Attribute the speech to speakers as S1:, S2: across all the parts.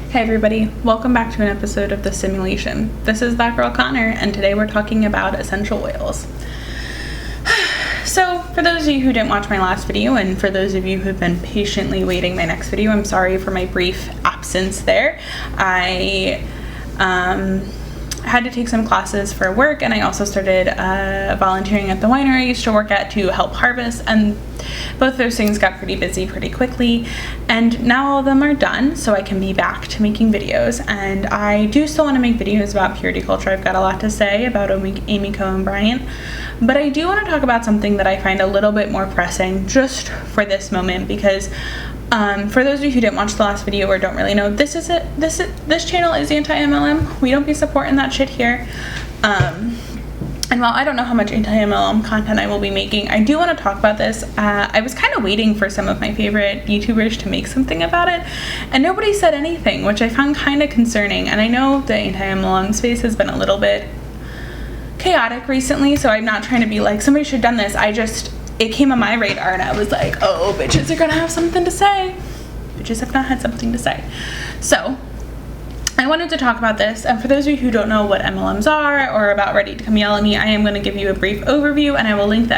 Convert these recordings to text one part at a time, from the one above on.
S1: Hey everybody, welcome back to an episode of The Simulation. This is that girl Connor, and today we're talking about essential oils. So, for those of you who didn't watch my last video, and for those of you who've been patiently waiting my next video, I'm sorry for my brief absence there. I had to take some classes for work, and I also started volunteering at the winery I used to work at to help harvest, and both those things got pretty busy pretty quickly, and now all of them are done, so I can be back to making videos. And I do still want to make videos about purity culture. I've got a lot to say about Amy Cohen Bryant, but I do want to talk about something that I find a little bit more pressing just for this moment, because for those of you who didn't watch the last video or don't really know, this channel is Anti-MLM. We don't be supporting that shit here. And while I don't know how much anti-MLM content I will be making, I do want to talk about this. I was kind of waiting for some of my favorite YouTubers to make something about it, and nobody said anything, which I found kind of concerning. And I know the anti-MLM space has been a little bit chaotic recently, so I'm not trying to be like, somebody should have done this. It came on my radar, and I was like, oh, bitches are gonna have something to say. Bitches have not had something to say. So I wanted to talk about this, and for those of you who don't know what MLMs are or about ready to come yell at me, I am going to give you a brief overview, and I will link the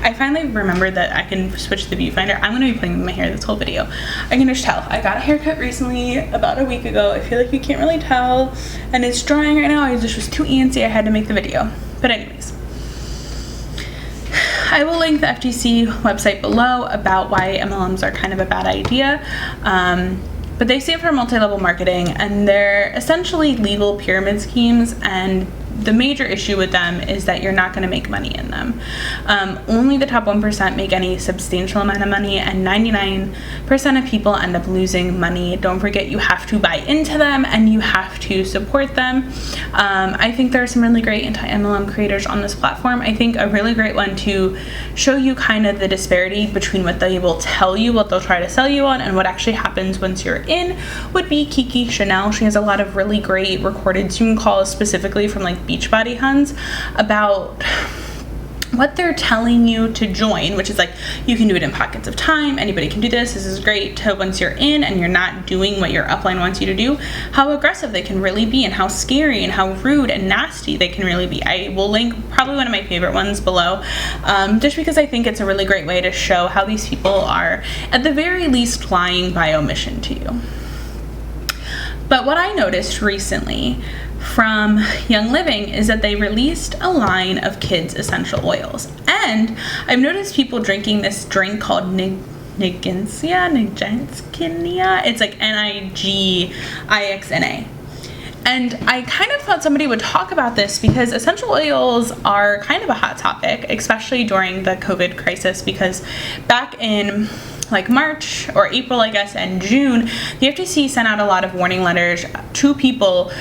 S1: I finally remembered that I can switch the viewfinder. I'm going to be playing with my hair this whole video. I can just tell. I got a haircut recently, about a week ago. I feel like you can't really tell, and it's drying right now. I just was too antsy. I had to make the video. But anyways, I will link the FTC website below about why MLMs are kind of a bad idea. But they stand for multi-level marketing, and they're essentially legal pyramid schemes, and the major issue with them is that you're not going to make money in them. Only the top 1% make any substantial amount of money, and 99% of people end up losing money. Don't forget, you have to buy into them and you have to support them. I think there are some really great anti-MLM creators on this platform. I think a really great one to show you kind of the disparity between what they will tell you, what they'll try to sell you on, and what actually happens once you're in would be Kiki Chanel. She has a lot of really great recorded Zoom calls specifically from like Beachbody Huns about what they're telling you to join, which is like, you can do it in pockets of time, anybody can do this is great, to once you're in and you're not doing what your upline wants you to do, how aggressive they can really be, and how scary and how rude and nasty they can really be. I will link probably one of my favorite ones below, just because I think it's a really great way to show how these people are at the very least lying by omission to you. But what I noticed recently from Young Living is that they released a line of kids essential oils, and I've noticed people drinking this drink called Nigixia. It's like Nigixna. And I kind of thought somebody would talk about this because essential oils are kind of a hot topic, especially during the COVID crisis, because back in like March or April, I guess, and June, the FTC sent out a lot of warning letters to people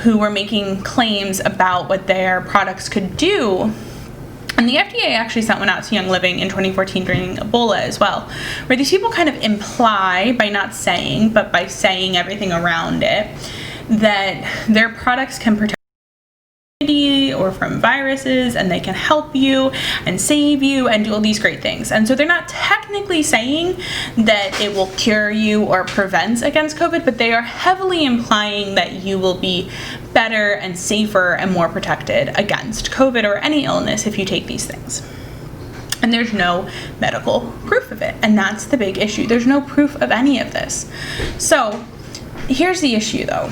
S1: who were making claims about what their products could do. And the FDA actually sent one out to Young Living in 2014 during Ebola as well, where these people kind of imply, by not saying, but by saying everything around it, that their products can protect or from viruses, and they can help you and save you and do all these great things. And so they're not technically saying that it will cure you or prevent against COVID, but they are heavily implying that you will be better and safer and more protected against COVID or any illness if you take these things. And there's no medical proof of it, and that's the big issue. There's no proof of any of this. So here's the issue though.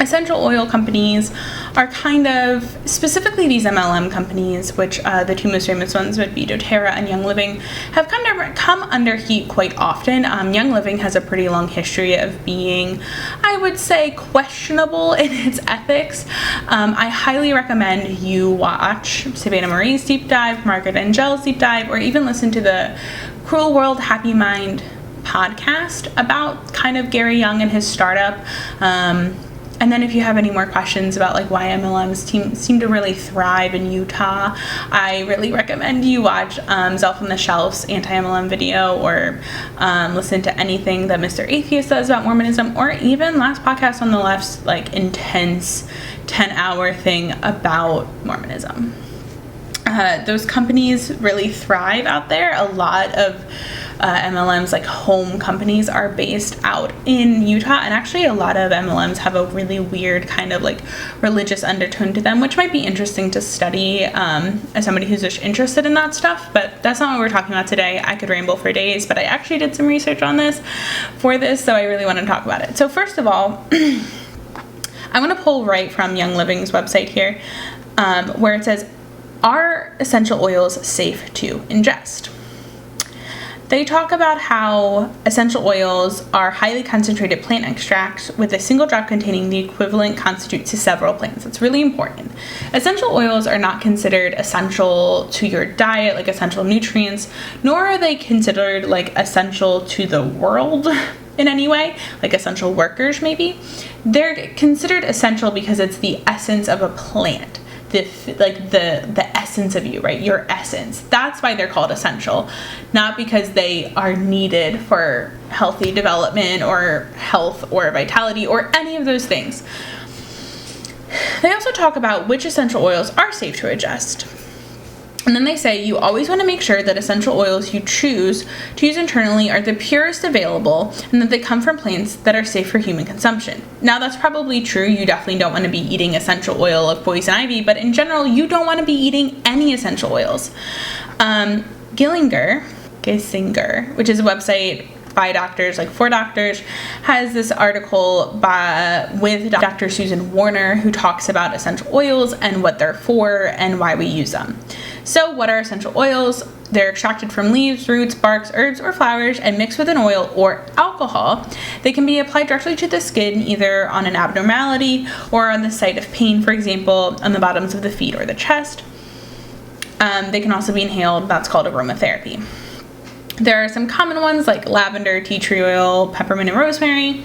S1: Essential oil companies are kind of, specifically these MLM companies, which the two most famous ones would be doTERRA and Young Living, have come under heat quite often. Young Living has a pretty long history of being, I would say, questionable in its ethics. I highly recommend you watch Savannah Marie's deep dive, Margaret Angel's deep dive, or even listen to the Cruel World Happy Mind podcast about kind of Gary Young and his startup. And then if you have any more questions about like why MLMs seem to really thrive in Utah, I really recommend you watch Zelf on the Shelf's anti-MLM video, or listen to anything that Mr. Atheist says about Mormonism, or even last podcast on the left's like intense 10-hour thing about Mormonism. Those companies really thrive out there. A lot of MLMs, like home companies, are based out in Utah. And actually a lot of MLMs have a really weird kind of like religious undertone to them, which might be interesting to study as somebody who's just interested in that stuff. But that's not what we're talking about today. I could ramble for days, but I actually did some research on this for this, so I really want to talk about it. So first of all, I'm going to pull right from Young Living's website here, where it says, are essential oils safe to ingest? They talk about how essential oils are highly concentrated plant extracts with a single drop containing the equivalent constitutes to several plants. It's really important. Essential oils are not considered essential to your diet, like essential nutrients, nor are they considered like essential to the world in any way, like essential workers maybe. They're considered essential because it's the essence of a plant. The essence of you, right? Your essence. That's why they're called essential, not because they are needed for healthy development or health or vitality or any of those things. They also talk about which essential oils are safe to ingest. And then they say you always want to make sure that essential oils you choose to use internally are the purest available and that they come from plants that are safe for human consumption. Now that's probably true. You definitely don't want to be eating essential oil of poison ivy, but in general, you don't want to be eating any essential oils. Gillinger, which is a website by doctors, like for doctors, has this article with Dr. Susan Warner, who talks about essential oils and what they're for and why we use them. So what are essential oils? They're extracted from leaves, roots, barks, herbs, or flowers and mixed with an oil or alcohol. They can be applied directly to the skin, either on an abnormality or on the site of pain, for example, on the bottoms of the feet or the chest. They can also be inhaled. That's called aromatherapy. There are some common ones like lavender, tea tree oil, peppermint, and rosemary.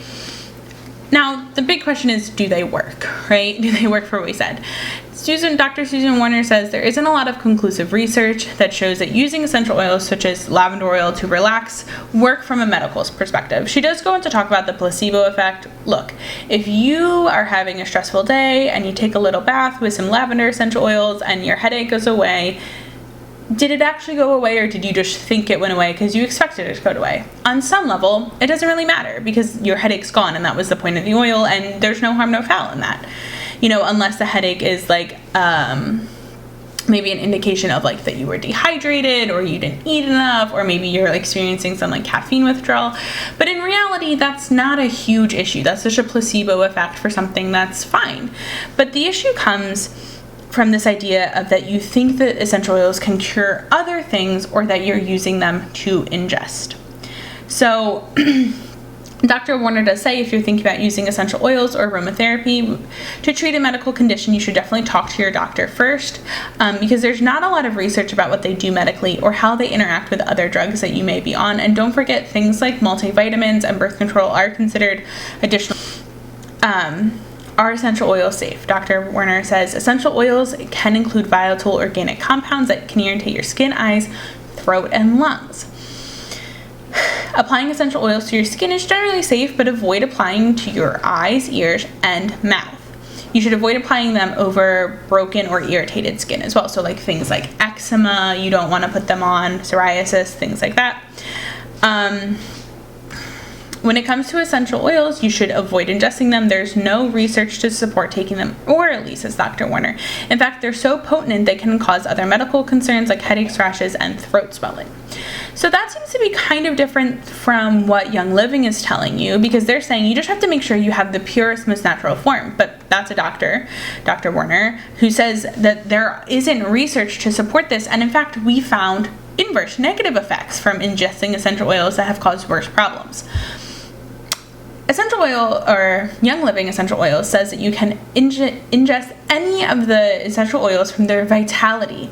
S1: Now, the big question is, do they work, right? Do they work for what we said? Dr. Susan Warner says there isn't a lot of conclusive research that shows that using essential oils such as lavender oil to relax work from a medical perspective. She does go on to talk about the placebo effect. Look, if you are having a stressful day and you take a little bath with some lavender essential oils and your headache goes away, did it actually go away, or did you just think it went away because you expected it to go away? On some level, it doesn't really matter because your headache's gone and that was the point of the oil, and there's no harm, no foul in that. You know, unless the headache is like maybe an indication of like that you were dehydrated or you didn't eat enough, or maybe you're experiencing some like caffeine withdrawal. But in reality, that's not a huge issue. That's just a placebo effect for something that's fine. But the issue comes from this idea of that you think that essential oils can cure other things or that you're using them to ingest. So Dr. Warner does say if you're thinking about using essential oils or aromatherapy to treat a medical condition, you should definitely talk to your doctor first, because there's not a lot of research about what they do medically or how they interact with other drugs that you may be on. And don't forget, things like multivitamins and birth control are considered additional. Are essential oils safe? Dr. Warner says essential oils can include volatile organic compounds that can irritate your skin, eyes, throat, and lungs. Applying essential oils to your skin is generally safe, but avoid applying to your eyes, ears, and mouth. You should avoid applying them over broken or irritated skin as well. So like things like eczema, you don't want to put them on, psoriasis, things like that. When it comes to essential oils, you should avoid ingesting them. There's no research to support taking them orally, says Dr. Warner. In fact, they're so potent they can cause other medical concerns like headaches, rashes, and throat swelling. So that seems to be kind of different from what Young Living is telling you, because they're saying you just have to make sure you have the purest, most natural form. But that's a doctor, Dr. Warner, who says that there isn't research to support this. And in fact, we found inverse negative effects from ingesting essential oils that have caused worse problems. Essential oil, or Young Living essential oils, says that you can ingest any of the essential oils from their Vitality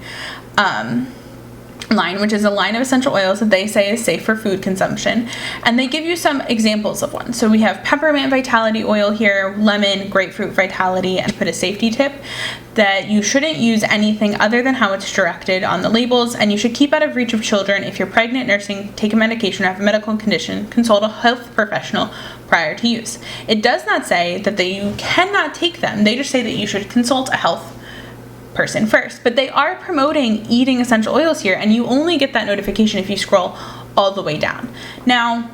S1: line, which is a line of essential oils that they say is safe for food consumption. And they give you some examples of one. So we have peppermint Vitality oil here, lemon, grapefruit Vitality, and put a safety tip that you shouldn't use anything other than how it's directed on the labels, and you should keep out of reach of children. If you're pregnant, nursing, take a medication, or have a medical condition, consult a health professional prior to use. It does not say that you cannot take them. They just say that you should consult a health person first. But they are promoting eating essential oils here, and you only get that notification if you scroll all the way down. Now,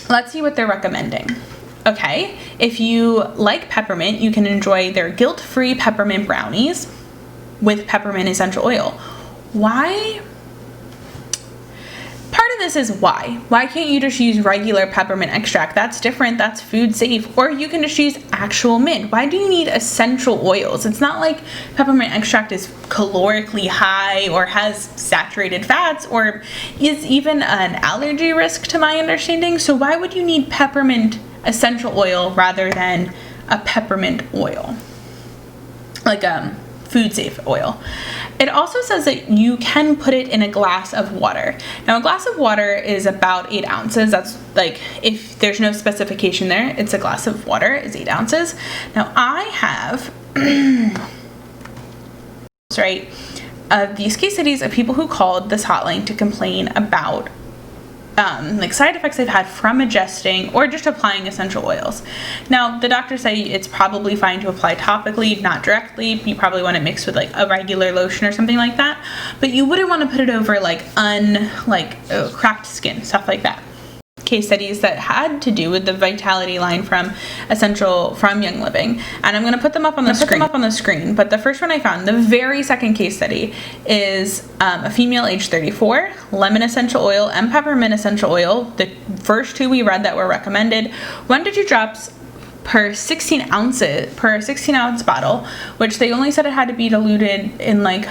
S1: let's see what they're recommending. Okay, if you like peppermint, you can enjoy their guilt-free peppermint brownies with peppermint essential oil. Why? Part of this is why. Why can't you just use regular peppermint extract? That's different, that's food safe. Or you can just use actual mint. Why do you need essential oils? It's not like peppermint extract is calorically high or has saturated fats or is even an allergy risk to my understanding. So why would you need peppermint essential oil rather than a peppermint oil? Like food safe oil. It also says that you can put it in a glass of water. Now, a glass of water is about 8 ounces. That's like, if there's no specification there, it's a glass of water is 8 ounces. Now, I have, right, these case studies of people who called this hotline to complain about like side effects they've had from ingesting or just applying essential oils. Now, the doctors say it's probably fine to apply topically, not directly. You probably want to mix with like a regular lotion or something like that, but you wouldn't want to put it over like cracked skin, stuff like that. Case studies that had to do with the Vitality line from Young Living, and I'm going to put them up on the screen. But the first one I found, the very second case study, is a female age 34, lemon essential oil and peppermint essential oil. The first two we read that were recommended, 1 to 2 drops per 16 ounce bottle, which they only said it had to be diluted in like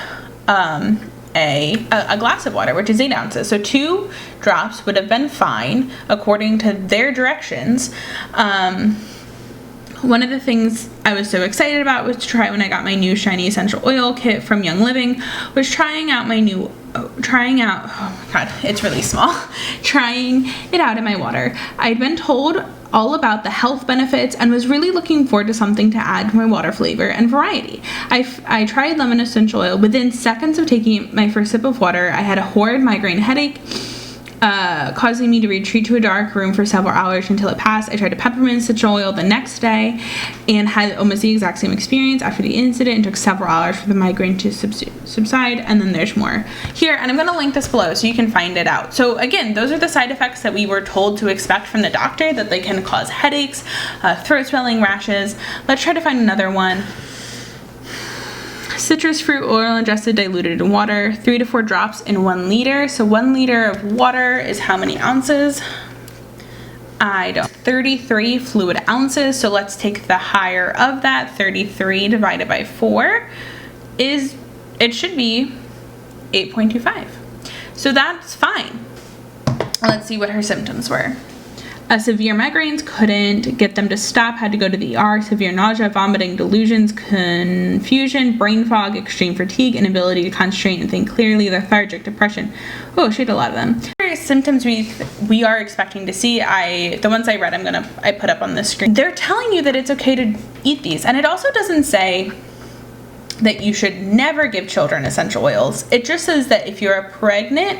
S1: a glass of water, which is 8 ounces. So 2 drops would have been fine according to their directions. One of the things I was so excited about was to try when I got my new shiny essential oil kit from Young Living, was trying it out, oh my god, it's really small, trying it out in my water. I'd been told all about the health benefits and was really looking forward to something to add to my water flavor and variety. I tried lemon essential oil. Within seconds of taking my first sip of water, I had a horrid migraine headache, causing me to retreat to a dark room for several hours until it passed. I tried a peppermint essential oil the next day and had almost the exact same experience after the incident. It took several hours for the migraine to subside, and then there's more here, and I'm going to link this below so you can find it out. So again, those are the side effects that we were told to expect from the doctor, that they can cause headaches, throat swelling, rashes. Let's try to find another one. Citrus fruit oil ingested diluted in water, 3 to 4 drops in 1 liter. So 1 liter of water is how many ounces? 33 fluid ounces. So let's take the higher of that. 33 divided by 4 it should be 8.25. So that's fine. Let's see what her symptoms were. Severe migraines, couldn't get them to stop, had to go to the ER. Severe nausea, vomiting, delusions, confusion, brain fog, extreme fatigue, inability to concentrate and think clearly, lethargic, depression. Oh, she had a lot of them. Symptoms we are expecting to see. The ones I read, I put up on the screen. They're telling you that it's okay to eat these, and it also doesn't say that you should never give children essential oils. It just says that if you're a pregnant,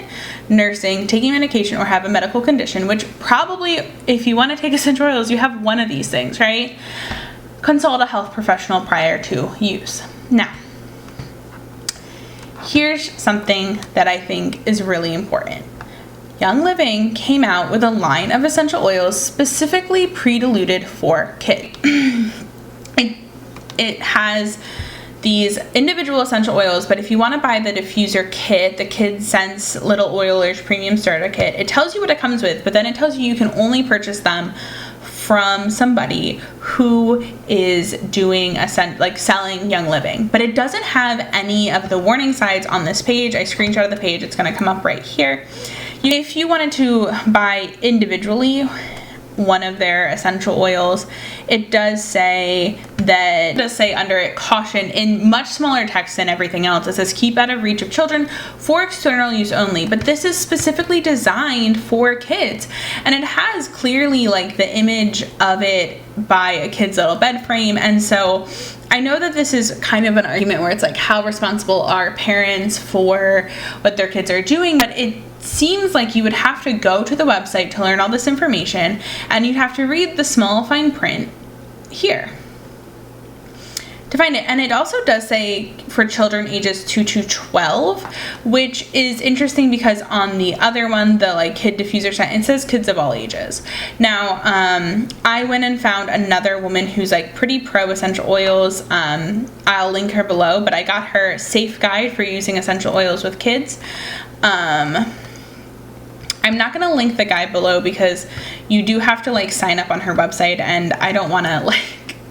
S1: nursing, taking medication, or have a medical condition, which probably if you want to take essential oils, you have one of these things, right? Consult a health professional prior to use. Now, here's something that I think is really important. Young Living came out with a line of essential oils specifically pre-diluted for kids. It has these individual essential oils, but if you want to buy the diffuser kit, the Kidsense Little Oilers Premium Starter Kit, it tells you what it comes with, but then it tells you you can only purchase them from somebody who is doing selling Young Living. But it doesn't have any of the warning signs on this page. I screenshotted the page. It's going to come up right here. If you wanted to buy individually one of their essential oils, it does say under it, caution, in much smaller text than everything else. It says keep out of reach of children, for external use only, but this is specifically designed for kids, and it has clearly like the image of it by a kid's little bed frame. And so I know that this is kind of an argument where it's like, how responsible are parents for what their kids are doing, but it seems like you would have to go to the website to learn all this information, and you'd have to read the small fine print here. to find it. And it also does say for children ages 2 to 12, which is interesting because on the other one, the like kid diffuser site, it says kids of all ages. Now, I went and found another woman who's like pretty pro essential oils. I'll link her below, but I got her safe guide for using essential oils with kids. I'm not going to link the guide below because you do have to like sign up on her website, and I don't want to like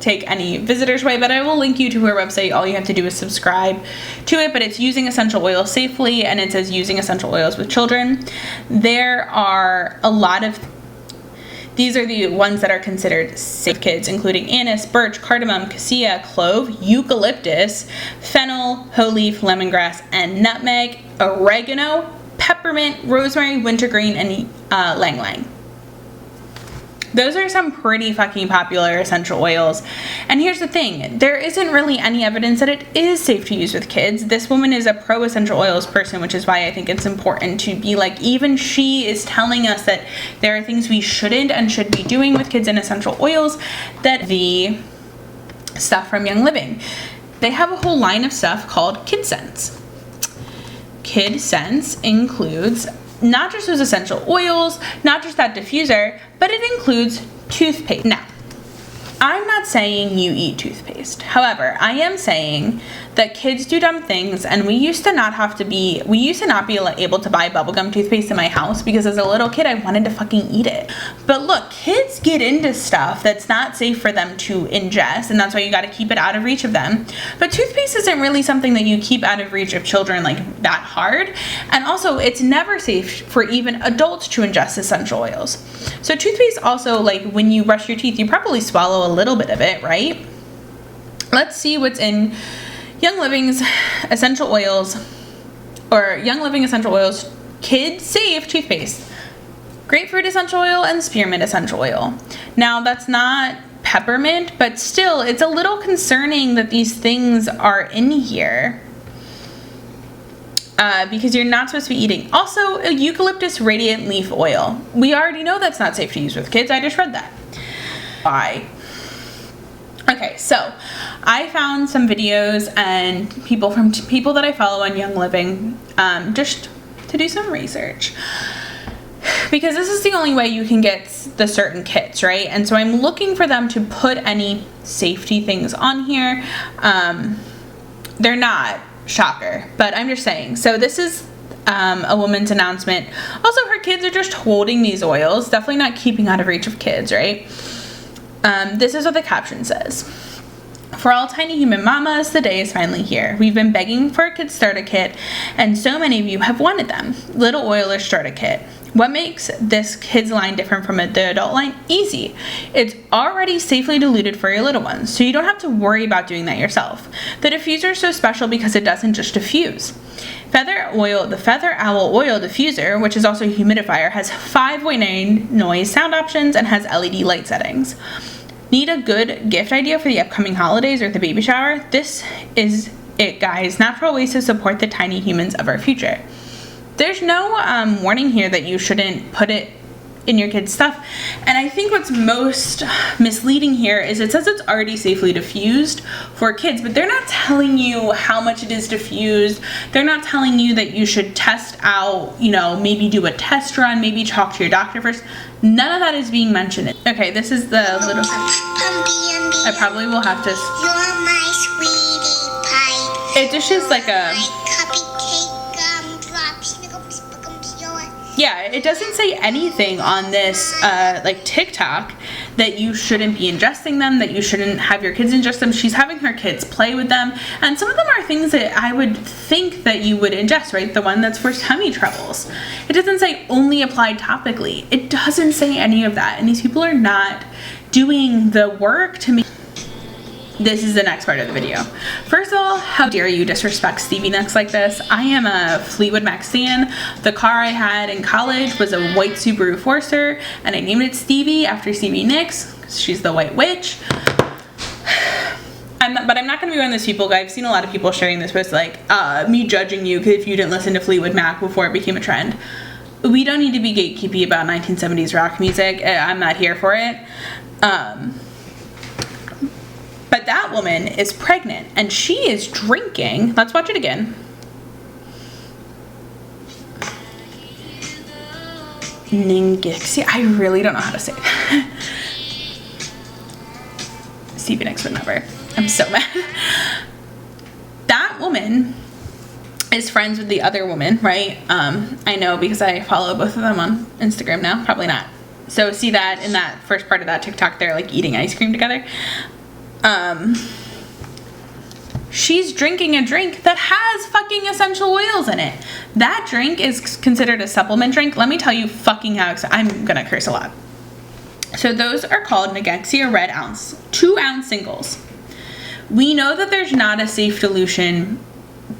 S1: take any visitors away, but I will link you to her website. All you have to do is subscribe to it, but it's using essential oils safely, and it says using essential oils with children. There are a lot of, these are the ones that are considered safe kids, including anise, birch, cardamom, cassia, clove, eucalyptus, fennel, whole leaf, lemongrass, and nutmeg, oregano, peppermint, rosemary, wintergreen, and ylang ylang. Those are some pretty fucking popular essential oils. And here's the thing, there isn't really any evidence that it is safe to use with kids. This woman is a pro essential oils person, which is why I think it's important to be like, even she is telling us that there are things we shouldn't and should be doing with kids in essential oils, that the stuff from Young Living. They have a whole line of stuff called Kidsense. Kidsense includes not just those essential oils, not just that diffuser, but it includes toothpaste. Now, I'm not saying you eat toothpaste. However, I am saying that kids do dumb things, and we used to not be able to buy bubblegum toothpaste in my house because as a little kid, I wanted to fucking eat it. But look, kids get into stuff that's not safe for them to ingest, and that's why you gotta keep it out of reach of them. But toothpaste isn't really something that you keep out of reach of children like that hard. And also, it's never safe for even adults to ingest essential oils. So toothpaste also, like when you brush your teeth, you probably swallow a little bit of it, right? Let's see what's in Young Living's essential oils, or Young Living essential oils kid safe toothpaste. Grapefruit essential oil and spearmint essential oil. Now that's not peppermint, but still it's a little concerning that these things are in here. Because you're not supposed to be eating. Also, a eucalyptus radiant leaf oil. We already know that's not safe to use with kids. I just read that. Why? Okay, so I found some videos and people that I follow on Young Living, just to do some research. Because this is the only way you can get the certain kits, right? And so I'm looking for them to put any safety things on here. They're not. Shocker, but I'm just saying. So this is a woman's announcement. Also, her kids are just holding these oils. Definitely not keeping out of reach of kids, right? This is what the caption says. For all tiny human mamas, the day is finally here. We've been begging for a kid starter kit, and so many of you have wanted them. Little Oiler starter kit. What makes this kids line different from the adult line? Easy. It's already safely diluted for your little ones, so you don't have to worry about doing that yourself. The diffuser is so special because it doesn't just diffuse. The Feather Owl Oil Diffuser, which is also a humidifier, has 5 white noise sound options and has LED light settings. Need a good gift idea for the upcoming holidays or the baby shower? This is it, guys. Natural ways to support the tiny humans of our future. There's no warning here that you shouldn't put it in your kids' stuff. And I think what's most misleading here is it says it's already safely diffused for kids, but they're not telling you how much it is diffused. They're not telling you that you should test out, maybe do a test run, maybe talk to your doctor first. None of that is being mentioned. Okay, this is the little... I probably will have to...
S2: You're my sweetie pie.
S1: It just is like a... Yeah, it doesn't say anything on this like TikTok that you shouldn't be ingesting them, that you shouldn't have your kids ingest them. She's having her kids play with them, and some of them are things that I would think that you would ingest, right? The one that's for tummy troubles. It doesn't say only applied topically. It doesn't say any of that, and these people are not doing the work to make... This is the next part of the video. First of all, how dare you disrespect Stevie Nicks like this? I am a Fleetwood Mac stan. The car I had in college was a white Subaru Forester, and I named it Stevie after Stevie Nicks because she's the white witch. But I'm not going to be one of those people. I've seen a lot of people sharing this post like, me judging you if you didn't listen to Fleetwood Mac before it became a trend. We don't need to be gatekeepy about 1970s rock music. I'm not here for it. But that woman is pregnant and she is drinking. Let's watch it again. Ningixi. I really don't know how to say that. Stevie Nicks would never. I'm so mad. That woman is friends with the other woman, right? I know because I follow both of them on Instagram now. Probably not. So see that in that first part of that TikTok, they're like eating ice cream together. She's drinking a drink that has fucking essential oils in it. That drink is considered a supplement drink. Let me tell you fucking how I'm gonna curse a lot. So those are called Nagexia Red Ounce, 2-ounce singles. We know that there's not a safe dilution.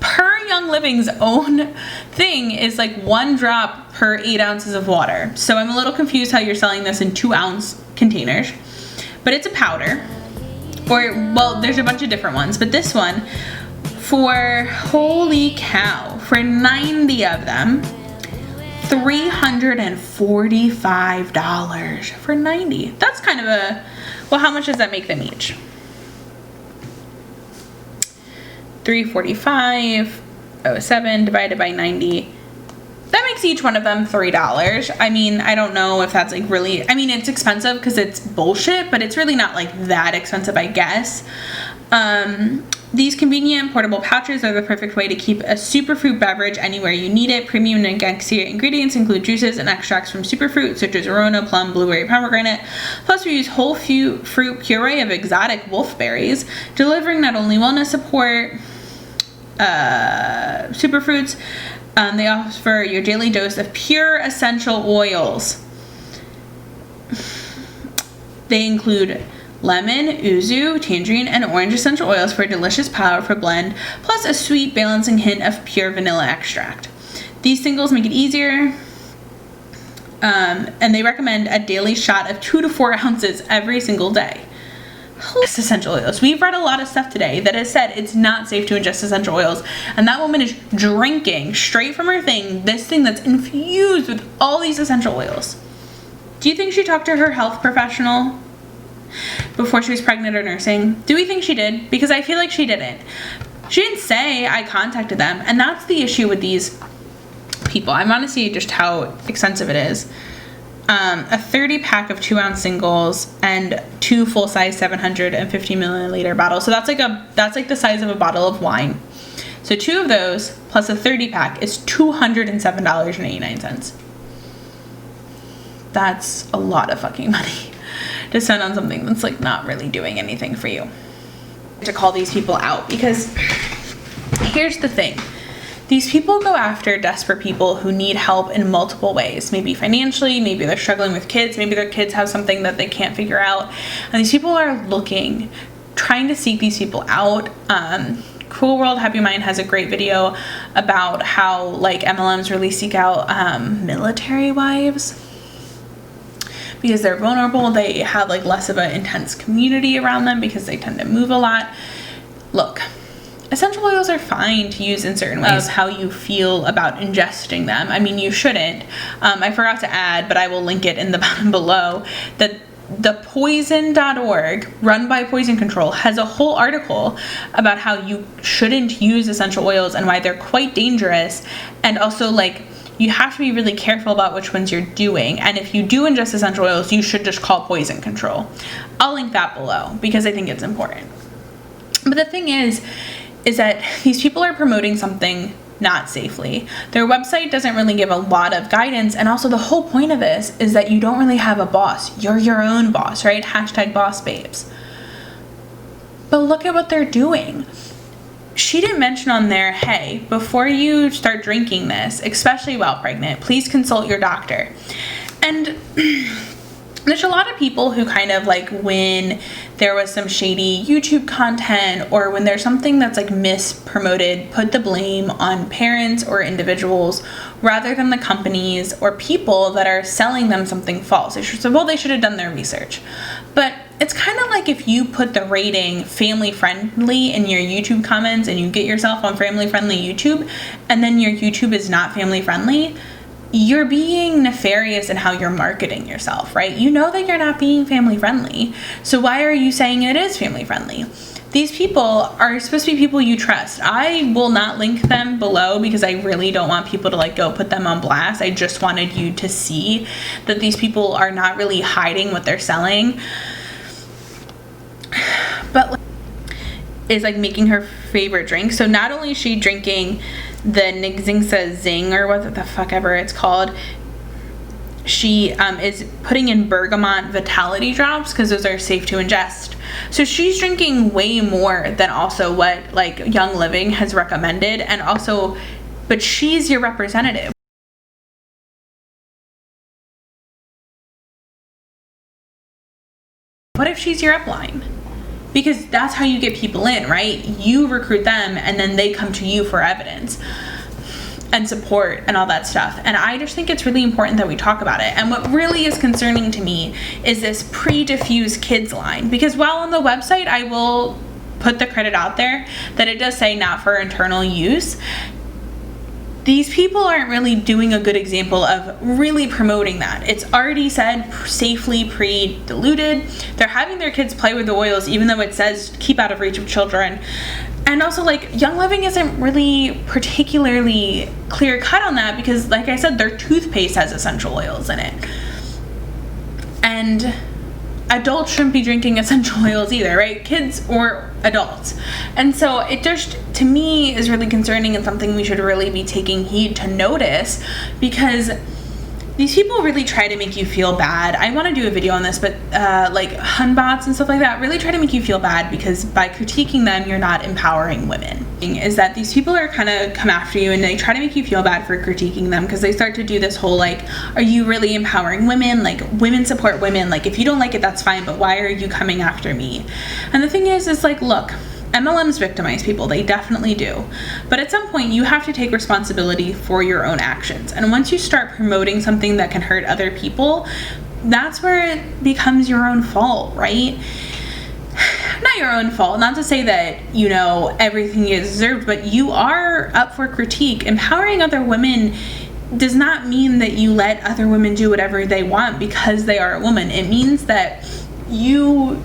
S1: Per Young Living's own thing is like 1 drop per 8 ounces of water. So I'm a little confused how you're selling this in 2-ounce containers, but it's a powder. Or, well, there's a bunch of different ones, but this one, for, holy cow, for 90 of them, $345 for 90. That's kind of a, well, how much does that make them each? $345.07 divided by 90. That makes each one of them $3. I mean, I don't know if that's like really, I mean, it's expensive because it's bullshit, but it's really not like that expensive, I guess. These convenient portable pouches are the perfect way to keep a superfruit beverage anywhere you need it. Premium Nagexia ingredients include juices and extracts from superfruit such as Arona, plum, blueberry, pomegranate. Plus, we use whole fruit puree of exotic wolfberries, delivering not only wellness support, superfruits. They offer your daily dose of pure essential oils. They include lemon, yuzu, tangerine, and orange essential oils for a delicious, powerful blend, plus a sweet, balancing hint of pure vanilla extract. These singles make it easier, and they recommend a daily shot of 2 to 4 ounces every single day. Essential oils. We've read a lot of stuff today that has said it's not safe to ingest essential oils, and that woman is drinking straight from her thing this thing that's infused with all these essential oils. Do you think she talked to her health professional before she was pregnant or nursing? Do we think she did? Because I feel like she didn't. She didn't say I contacted them, and that's the issue with these people. I want to see just how expensive it is. A 30 pack of 2-ounce singles and 2 full-size 750 milliliter bottles. So that's like the size of a bottle of wine. So 2 of those plus a 30 pack is $207.89. That's a lot of fucking money to spend on something that's like not really doing anything for you. To call these people out, because here's the thing. These people go after desperate people who need help in multiple ways. Maybe financially, maybe they're struggling with kids, maybe their kids have something that they can't figure out. And these people are trying to seek these people out. Cool World Happy Mind has a great video about how like MLMs really seek out military wives. Because they're vulnerable, they have like less of an intense community around them because they tend to move a lot. Look. Essential oils are fine to use in certain ways. How you feel about ingesting them. I mean, you shouldn't. I forgot to add, but I will link it in the bottom below, that the poison.org, run by Poison Control, has a whole article about how you shouldn't use essential oils and why they're quite dangerous. And also, like, you have to be really careful about which ones you're doing. And if you do ingest essential oils, you should just call Poison Control. I'll link that below because I think it's important. But the thing is that these people are promoting something not safely. Their website doesn't really give a lot of guidance, and also the whole point of this is that you don't really have a boss. You're your own boss, right? #bossbabes. But look at what they're doing. She didn't mention on there, hey, before you start drinking this, especially while pregnant, please consult your doctor. And there's a lot of people who kind of like, when there was some shady YouTube content or when there's something that's like mispromoted, put the blame on parents or individuals rather than the companies or people that are selling them something false. They should say, well, they should have done their research. But it's kind of like if you put the rating family friendly in your YouTube comments and you get yourself on family friendly YouTube and then your YouTube is not family friendly, you're being nefarious in how you're marketing yourself, right? You know that you're not being family friendly. So why are you saying it is family friendly? These people are supposed to be people you trust. I will not link them below because I really don't want people to like go put them on blast. I just wanted you to see that these people are not really hiding what they're selling. But is like making her favorite drink. So not only is she drinking the Nigzingsa Zing or what the fuck ever it's called, she is putting in bergamot vitality drops because those are safe to ingest. So she's drinking way more than also what like Young Living has recommended, and also, but she's your representative. What if she's your upline? Because that's how you get people in, right? You recruit them and then they come to you for evidence and support and all that stuff. And I just think it's really important that we talk about it. And what really is concerning to me is this pre-diffused kids line, because while on the website I will put the credit out there that it does say not for internal use, these people aren't really doing a good example of really promoting that. It's already said safely pre-diluted. They're having their kids play with the oils even though it says keep out of reach of children. And also, like, Young Living isn't really particularly clear cut on that because, like I said, their toothpaste has essential oils in it. And adults shouldn't be drinking essential oils either, right? Kids or adults. And so it just, to me, is really concerning and something we should really be taking heed to notice, because these people really try to make you feel bad. I want to do a video on this, but like hun bots and stuff like that really try to make you feel bad because by critiquing them, you're not empowering women. Is that these people are kind of come after you and they try to make you feel bad for critiquing them because they start to do this whole like, are you really empowering women? Like, women support women. Like, if you don't like it, that's fine, but why are you coming after me? And the thing is like, look, MLMs victimize people, they definitely do. But at some point you have to take responsibility for your own actions. And once you start promoting something that can hurt other people, that's where it becomes your own fault, right? Not your own fault, not to say that, you know, everything is deserved, but you are up for critique. Empowering other women does not mean that you let other women do whatever they want because they are a woman. It means that you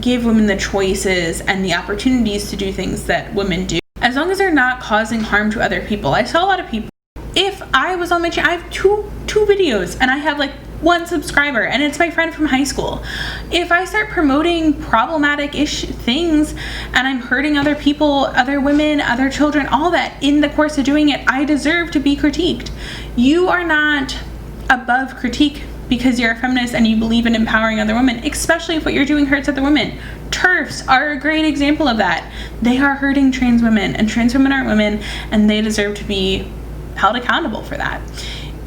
S1: give women the choices and the opportunities to do things that women do, as long as they're not causing harm to other people. I saw a lot of people, if I was on my channel, I have two videos and I have like 1 subscriber and it's my friend from high school. If I start promoting problematic-ish things and I'm hurting other people, other women, other children, all that in the course of doing it, I deserve to be critiqued. You are not above critique because you're a feminist and you believe in empowering other women, especially if what you're doing hurts other women. TERFs are a great example of that. They are hurting trans women, and trans women aren't women, and they deserve to be held accountable for that.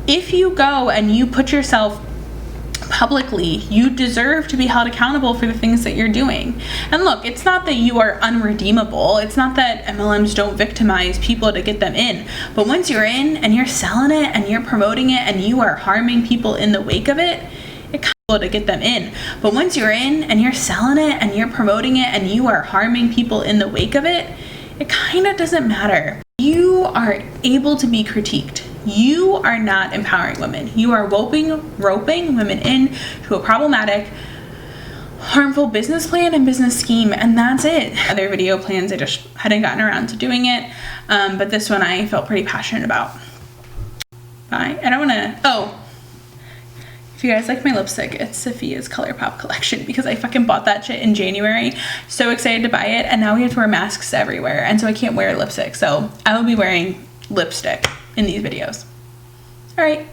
S1: If you go and you put yourself publicly, you deserve to be held accountable for the things that you're doing. And look, it's not that you are unredeemable. It's not that MLMs don't victimize people to get them in. But once you're in and you're selling it and you're promoting it and you are harming people in the wake of it, it kind of to get them in. But once you're in and you're selling it and you're promoting it and you are harming people in the wake of it, it kind of doesn't matter. You are able to be critiqued. You are not empowering women. You are roping women in to a problematic, harmful business plan and business scheme, and that's it. Other video plans, I just hadn't gotten around to doing it, but this one I felt pretty passionate about. Bye. I don't want to, oh, if you guys like my lipstick, it's Sophia's ColourPop collection because I fucking bought that shit in January. So excited to buy it, and now we have to wear masks everywhere, and so I can't wear lipstick. So I will be wearing lipstick in these videos. All right.